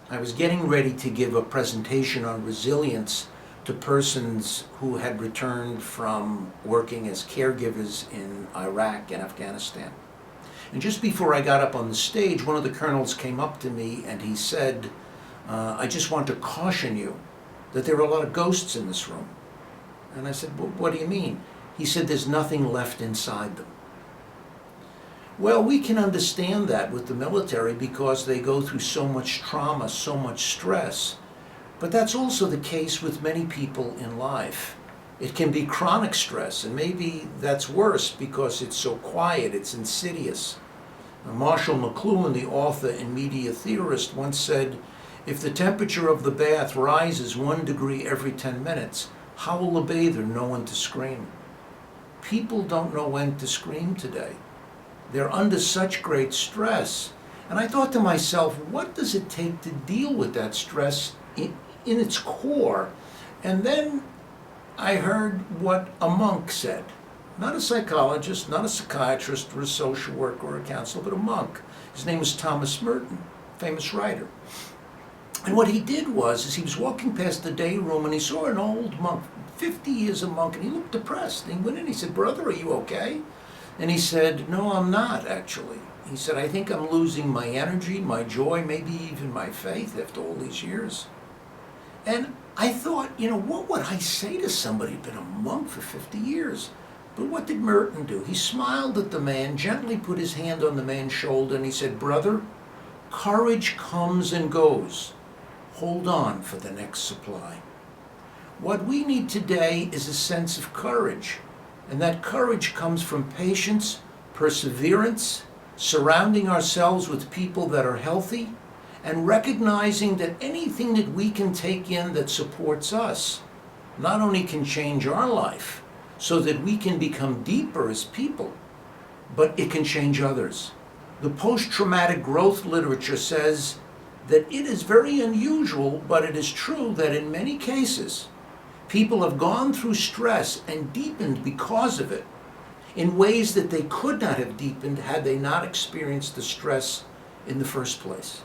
I was getting ready to give a presentation on resilience to persons who had returned from working as caregivers in Iraq and Afghanistan. And just before I got up on the stage, one of the colonels came up to me and he said, I just want to caution you that there are a lot of ghosts in this room. And I said, well, what do you mean? He said, there's nothing left inside them. Well, we can understand that with the military because they go through so much trauma, so much stress. But that's also the case with many people in life. It can be chronic stress, and maybe that's worse because it's so quiet, it's insidious. Marshall McLuhan, the author and media theorist, once said, if the temperature of the bath rises 1 degree every 10 minutes, how will the bather know when to scream? People don't know when to scream today. They're under such great stress. And I thought to myself, what does it take to deal with that stress in its core? And then I heard what a monk said. Not a psychologist, not a psychiatrist or a social worker or a counselor, but a monk. His name was Thomas Merton, famous writer. And what he did was he was walking past the day room and he saw an old monk, 50 years a monk, and he looked depressed. And he went in and he said, brother, are you okay? And he said, no, I'm not, actually. He said, I think I'm losing my energy, my joy, maybe even my faith after all these years. And I thought, what would I say to somebody who'd been a monk for 50 years? But what did Merton do? He smiled at the man, gently put his hand on the man's shoulder, and he said, brother, courage comes and goes. Hold on for the next supply. What we need today is a sense of courage. And that courage comes from patience, perseverance, surrounding ourselves with people that are healthy, and recognizing that anything that we can take in that supports us not only can change our life so that we can become deeper as people, but it can change others. The post-traumatic growth literature says that it is very unusual, but it is true that in many cases, people have gone through stress and deepened because of it in ways that they could not have deepened had they not experienced the stress in the first place.